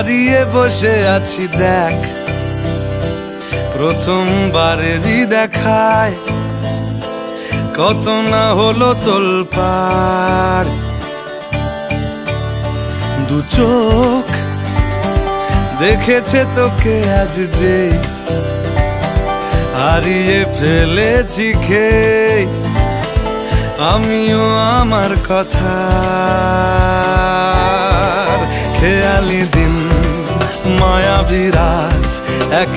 হারিয়ে বসে আছি দেখ, প্রথমবারেরই দেখায় কত না হলো তোলপাড়। দু চোখ দেখেছে তোকে আজ যেই হারিয়ে ফেলেছি খেই আমিও আমার কথা। খেয়ালি দিন মায়াবী রাত এক